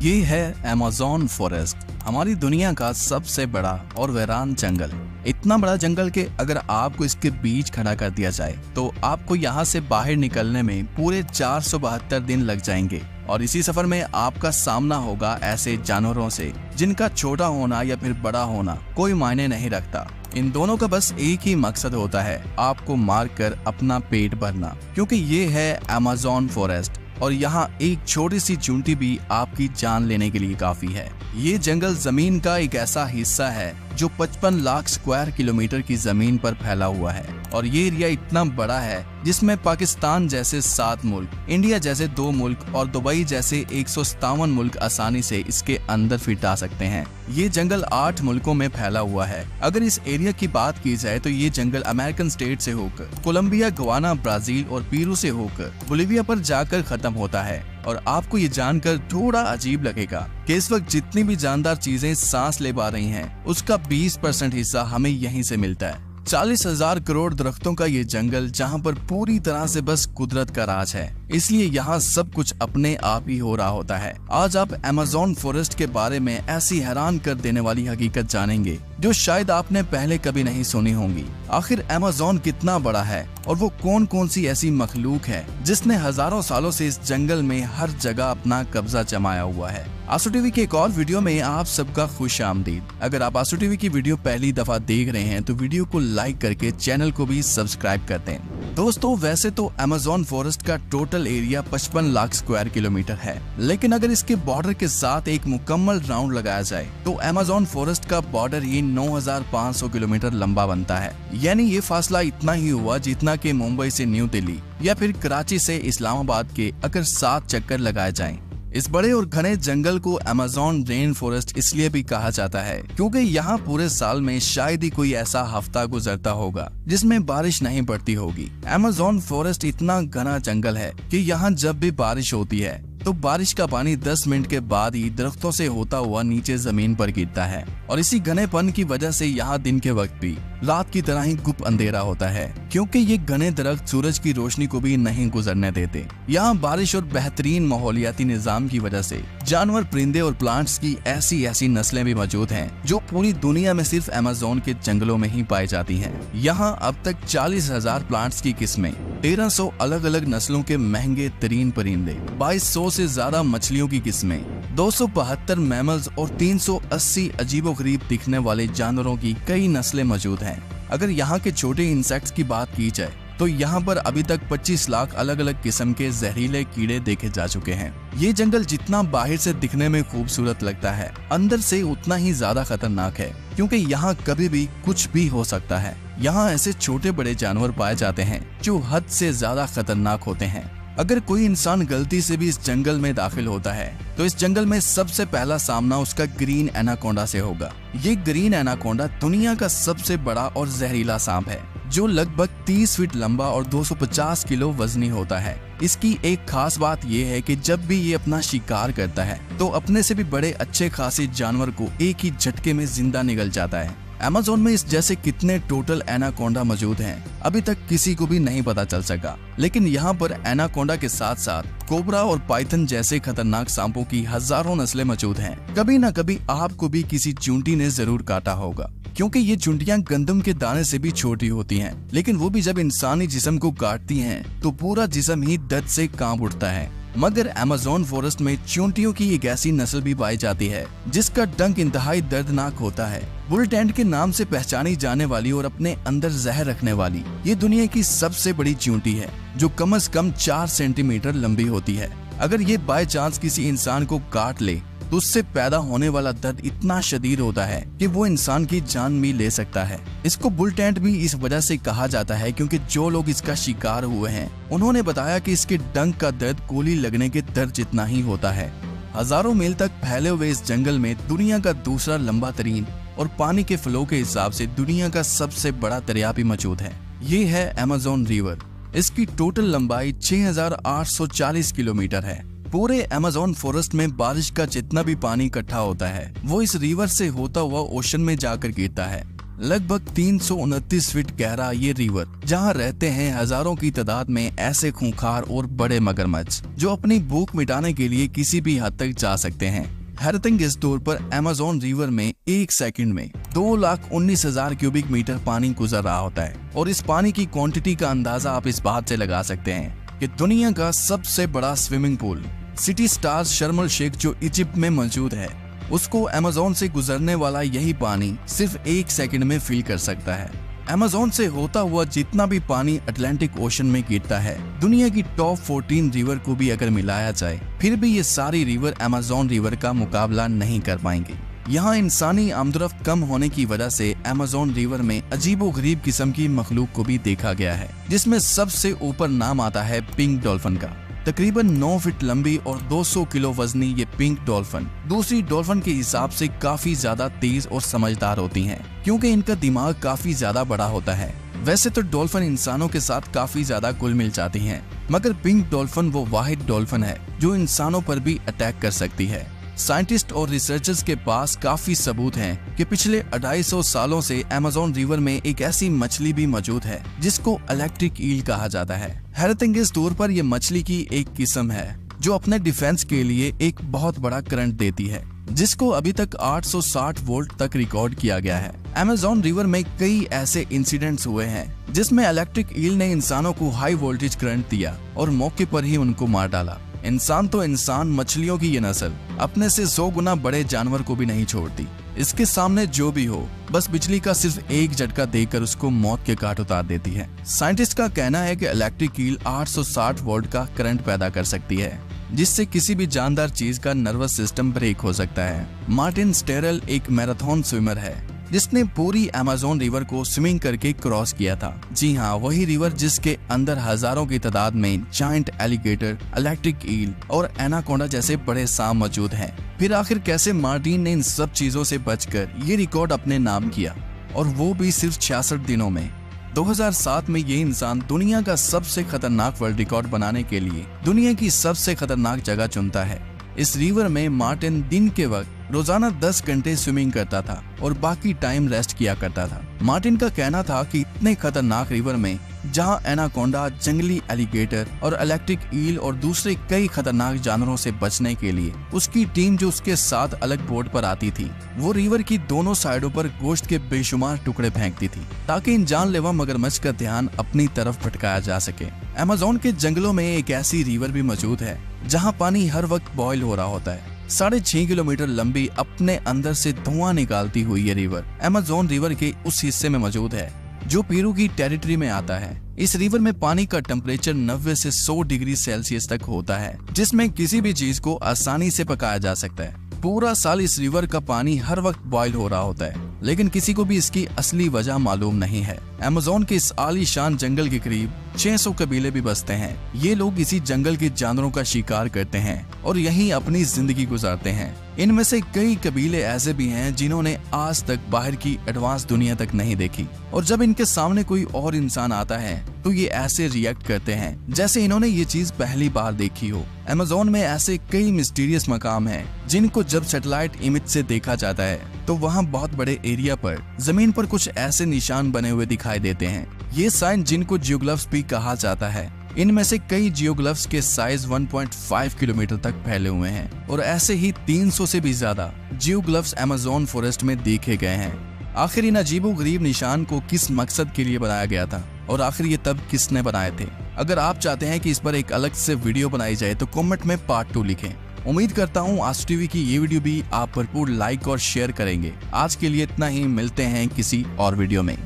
ये है Amazon forest, हमारी दुनिया का सबसे बड़ा और वीरान जंगल। इतना बड़ा जंगल के अगर आपको इसके बीच खड़ा कर दिया जाए तो आपको यहाँ से बाहर निकलने में पूरे 472 दिन लग जाएंगे। और इसी सफर में आपका सामना होगा ऐसे जानवरों से जिनका छोटा होना या फिर बड़ा होना कोई मायने नहीं रखता। इन दोनों का बस एक ही मकसद होता है, आपको मारकर अपना पेट भरना, क्योंकि ये है अमेज़न फॉरेस्ट और यहाँ एक छोटी सी चूंटी भी आपकी जान लेने के लिए काफी है। ये जंगल जमीन का एक ऐसा हिस्सा है जो 55 लाख स्क्वायर किलोमीटर की जमीन पर फैला हुआ है और ये एरिया इतना बड़ा है जिसमें पाकिस्तान जैसे 7 मुल्क, इंडिया जैसे 2 मुल्क और दुबई जैसे 157 मुल्क आसानी से इसके अंदर फिट आ सकते हैं। ये जंगल 8 मुल्कों में फैला हुआ है। अगर इस एरिया की बात की जाए तो ये जंगल अमेरिकन स्टेट से होकर कोलंबिया, गवाना, ब्राजील और पेरू से होकर बोलिविया पर जाकर खत्म होता है। और आपको ये जानकर थोड़ा अजीब लगेगा कि इस वक्त जितनी भी जानदार चीजें सांस ले पा रही हैं, उसका 20% हिस्सा हमें यहीं से मिलता है। 40,000 करोड़ दरख्तों का ये जंगल जहाँ पर पूरी तरह से बस कुदरत का राज है, इसलिए यहाँ सब कुछ अपने आप ही हो रहा होता है। आज आप अमेज़न फॉरेस्ट के बारे में ऐसी हैरान कर देने वाली हकीकत जानेंगे जो शायद आपने पहले कभी नहीं सुनी होंगी। आखिर अमेज़न कितना बड़ा है और वो कौन कौन सी ऐसी मखलूक है जिसने हजारों सालों से इस जंगल में हर जगह अपना कब्जा जमाया हुआ है। आंसू टीवी के एक और वीडियो में आप सबका खुश आमदीद। अगर आप आंसू टीवी की वीडियो पहली दफा देख रहे हैं तो वीडियो को लाइक करके चैनल को भी सब्सक्राइब कर दें। दोस्तों, वैसे तो अमेज़न फॉरेस्ट का total area 55 lakh square kilometre है, लेकिन अगर इसके बॉर्डर के साथ एक मुकम्मल राउंड लगाया जाए तो अमेज़न फॉरेस्ट का बॉर्डर ही 9,500 किलोमीटर लंबा बनता है। यानी ये फासला इतना ही हुआ जितना कि मुंबई से न्यू दिल्ली या फिर कराची से इस्लामाबाद के अगर 7 चक्कर लगाए जाएं। इस बड़े और घने जंगल को अमेज़न रेन फॉरेस्ट इसलिए भी कहा जाता है क्योंकि यहाँ पूरे साल में शायद ही कोई ऐसा हफ्ता गुजरता होगा जिसमें बारिश नहीं पड़ती होगी। अमेज़न फॉरेस्ट इतना घना जंगल है कि यहाँ जब भी बारिश होती है तो बारिश का पानी 10 मिनट के बाद ही दरख्तों से होता हुआ नीचे जमीन पर गिरता है और इसी घनेपन की वजह से यहाँ दिन के वक्त भी रात की तरह ही गुप अंधेरा होता है, क्योंकि ये घने दरख्त सूरज की रोशनी को भी नहीं गुजरने देते। यहाँ बारिश और बेहतरीन माहौलियाती निजाम की वजह से जानवर, परिंदे और प्लांट्स की ऐसी नस्लें भी मौजूद हैं जो पूरी दुनिया में सिर्फ अमेज़न के जंगलों में ही पाई जाती हैं। यहाँ अब तक 40,000 प्लांट्स की किस्में, 1300 अलग अलग नस्लों के महंगे तरीन परिंदे, 2200 से ज्यादा मछलियों की किस्में, 272 मैमल्स और 380 अजीबोगरीब दिखने वाले जानवरों की कई नस्लें मौजूद हैं। अगर यहाँ के छोटे इंसेक्ट्स की बात की जाए तो यहाँ पर अभी तक 25 लाख अलग अलग किस्म के जहरीले कीड़े देखे जा चुके हैं। ये जंगल जितना बाहर से दिखने में खूबसूरत लगता है, अंदर से उतना ही ज्यादा खतरनाक है, क्योंकि यहाँ कभी भी कुछ भी हो सकता है। यहाँ ऐसे छोटे बड़े जानवर पाए जाते हैं जो हद से ज्यादा खतरनाक होते हैं। अगर कोई इंसान गलती से भी इस जंगल में दाखिल होता है तो इस जंगल में सबसे पहला सामना उसका ग्रीन एनाकोंडा से होगा। ये ग्रीन एनाकोंडा दुनिया का सबसे बड़ा और जहरीला सांप है जो लगभग 30 फीट लंबा और 250 किलो वजनी होता है। इसकी एक खास बात यह है कि जब भी ये अपना शिकार करता है तो अपने से भी बड़े अच्छे खासे जानवर को एक ही झटके में जिंदा निगल जाता है। अमेज़न में इस जैसे कितने टोटल एनाकोंडा मौजूद हैं अभी तक किसी को भी नहीं पता चल सका, लेकिन यहाँ पर एनाकोंडा के साथ साथ कोबरा और पाइथन जैसे खतरनाक सांपों की हजारों नस्लें मौजूद हैं। कभी न कभी आपको भी किसी चूंटी ने जरूर काटा होगा, क्योंकि ये चूंटियां गंदम के दाने से भी छोटी होती हैं, लेकिन वो भी जब इंसानी जिस्म को काटती हैं तो पूरा जिस्म ही दर्द से कांप उठता है। मगर अमेज़न फॉरेस्ट में चूंटियों की एक ऐसी नस्ल भी पाई जाती है जिसका डंक इंतहाई दर्दनाक होता है। बुल टेंट के नाम से पहचानी जाने वाली और अपने अंदर जहर रखने वाली ये दुनिया की सबसे बड़ी चूंटी है जो कम से कम 4 सेंटीमीटर लंबी होती है। अगर ये बाय चांस किसी इंसान को काट ले तो उससे पैदा होने वाला दर्द इतना शदीद होता है कि वो इंसान की जान भी ले सकता है। इसको बुल टेंट भी इस वजह से कहा जाता है क्योंकि जो लोग इसका शिकार हुए हैं उन्होंने बताया कि इसके डंक का दर्द गोली लगने के दर्द जितना ही होता है। हजारों मील तक फैले हुए इस जंगल में दुनिया का दूसरा लंबा तरीन और पानी के फ्लो के हिसाब से दुनिया का सबसे बड़ा दरिया भी मौजूद है। ये है अमेज़न रिवर। इसकी टोटल लंबाई 6,840 किलोमीटर है। पूरे अमेज़न फॉरेस्ट में बारिश का जितना भी पानी इकट्ठा होता है वो इस रिवर से होता हुआ ओशन में जाकर गिरता है। लगभग 329 फीट गहरा ये रिवर, जहाँ रहते हैं हजारों की तादाद में ऐसे खूंखार और बड़े मगरमच्छ जो अपनी भूख मिटाने के लिए किसी भी हद तक जा सकते हैं। हैरतिंग इस तौर पर अमेज़न रिवर में एक सेकंड में 2,19,000 क्यूबिक मीटर पानी गुजर रहा होता है। और इस पानी की क्वांटिटी का अंदाजा आप इस बात से लगा सकते हैं कि दुनिया का सबसे बड़ा स्विमिंग पूल सिटी स्टार्स शर्म अल शेख जो इजिप्ट में मौजूद है, उसको अमेज़न से गुजरने वाला यही पानी सिर्फ एक सेकंड में फिल कर सकता है। अमेज़न से होता हुआ जितना भी पानी अटलांटिक ओशन में गिरता है, दुनिया की टॉप 14 रिवर को भी अगर मिलाया जाए, फिर भी ये सारी रिवर अमेज़न रिवर का मुकाबला नहीं कर पाएंगे। यहाँ इंसानी आमदरफ्त कम होने की वजह से अमेज़न रिवर में अजीबोगरीब किस्म की मखलूक को भी देखा गया है, जिसमें सबसे ऊपर नाम आता है पिंक डॉल्फिन का। तकरीबन 9 फीट लंबी और 200 किलो वजनी ये पिंक डॉल्फिन दूसरी डॉल्फिन के हिसाब से काफी ज्यादा तेज और समझदार होती हैं, क्योंकि इनका दिमाग काफी ज्यादा बड़ा होता है। वैसे तो डॉल्फिन इंसानों के साथ काफी ज्यादा घुल मिल जाती हैं, मगर पिंक डॉल्फिन वो वाहिद डॉल्फिन है जो इंसानों पर भी अटैक कर सकती है। साइंटिस्ट और रिसर्चर्स के पास काफी सबूत हैं कि पिछले 250 सालों से अमेज़न रिवर में एक ऐसी मछली भी मौजूद है जिसको इलेक्ट्रिक ईल कहा जाता है। हैरतअंगेज तौर पर यह मछली की एक किस्म है जो अपने डिफेंस के लिए एक बहुत बड़ा करंट देती है, जिसको अभी तक 860 वोल्ट तक रिकॉर्ड किया गया है। अमेज़न रिवर में कई ऐसे इंसिडेंट्स हुए हैं जिसमें इलेक्ट्रिक ईल ने इंसानों को हाई वोल्टेज करंट दिया और मौके पर ही उनको मार डाला। इंसान तो इंसान, मछलियों की ये नस्ल अपने से 100 गुना बड़े जानवर को भी नहीं छोड़ती। इसके सामने जो भी हो, बस बिजली का सिर्फ एक झटका देकर उसको मौत के घाट उतार देती है। साइंटिस्ट का कहना है कि इलेक्ट्रिक ईल 860 वोल्ट का करंट पैदा कर सकती है, जिससे किसी भी जानदार चीज का नर्वस सिस्टम ब्रेक हो सकता है। मार्टिन स्टेरल एक मैराथन स्विमर है जिसने पूरी अमेज़न रिवर को स्विमिंग करके क्रॉस किया था। जी हाँ, वही रिवर जिसके अंदर हजारों की तादाद में जायंट एलिगेटर, इलेक्ट्रिक ईल और एनाकोंडा जैसे बड़े सांप मौजूद हैं। फिर आखिर कैसे मार्टिन ने इन सब चीजों से बचकर ये रिकॉर्ड अपने नाम किया, और वो भी सिर्फ 66 दिनों में। 2007 में ये इंसान दुनिया का सबसे खतरनाक वर्ल्ड रिकॉर्ड बनाने के लिए दुनिया की सबसे खतरनाक जगह चुनता है। इस रिवर में मार्टिन दिन के वक्त रोजाना 10 घंटे स्विमिंग करता था और बाकी टाइम रेस्ट किया करता था। मार्टिन का कहना था कि इतने खतरनाक रिवर में जहां एनाकोंडा, जंगली एलिगेटर और इलेक्ट्रिक ईल और दूसरे कई खतरनाक जानवरों से बचने के लिए उसकी टीम जो उसके साथ अलग बोट पर आती थी, वो रिवर की दोनों साइडों पर गोश्त के बेशुमार टुकड़े फेंकती थी ताकि इन जानलेवा मगरमच्छ का ध्यान अपनी तरफ भटकाया जा सके। अमेज़न के जंगलों में एक ऐसी रिवर भी मौजूद है जहाँ पानी हर वक्त बॉयल हो रहा होता है। 6.5 किलोमीटर लंबी, अपने अंदर से धुआं निकालती हुई ये रिवर अमेज़न रिवर के उस हिस्से में मौजूद है जो पेरू की टेरिटरी में आता है। इस रिवर में पानी का टेम्परेचर 90 से 100 डिग्री सेल्सियस तक होता है, जिसमें किसी भी चीज को आसानी से पकाया जा सकता है। पूरा साल इस रिवर का पानी हर वक्त बॉयल हो रहा होता है, लेकिन किसी को भी इसकी असली वजह मालूम नहीं है। अमेज़न के इस आलीशान जंगल के करीब 600 कबीले भी बसते हैं। ये लोग इसी जंगल के जानवरों का शिकार करते हैं और यहीं अपनी जिंदगी गुजारते हैं। इनमें से कई कबीले ऐसे भी हैं जिन्होंने आज तक बाहर की एडवांस दुनिया तक नहीं देखी, और जब इनके सामने कोई और इंसान आता है तो ये ऐसे रिएक्ट करते हैं जैसे इन्होंने ये चीज पहली बार देखी हो। अमेज़न में ऐसे कई मिस्टीरियस मकाम हैं जिनको जब सैटेलाइट इमेज से देखा जाता है तो वहाँ बहुत बड़े एरिया पर जमीन पर कुछ ऐसे निशान बने हुए दिखाई देते हैं। ये साइन जिनको जियोग्लिफ्स भी कहा जाता है, इनमें से कई जियोग्लिफ्स के साइज 1.5 किलोमीटर तक फैले हुए हैं और ऐसे ही 300 से भी ज्यादा जियोग्लिफ्स अमेज़न फॉरेस्ट में देखे गए हैं। आखिर इन अजीबोगरीब निशान को किस मकसद के लिए बनाया गया था और आखिर ये तब किसने बनाए थे? अगर आप चाहते हैं कि इस पर एक अलग से वीडियो बनाई जाए तो कमेंट में पार्ट 2 लिखें। उम्मीद करता हूँ आज टीवी की ये वीडियो भी आप भरपूर लाइक और शेयर करेंगे। आज के लिए इतना ही, मिलते हैं किसी और वीडियो में।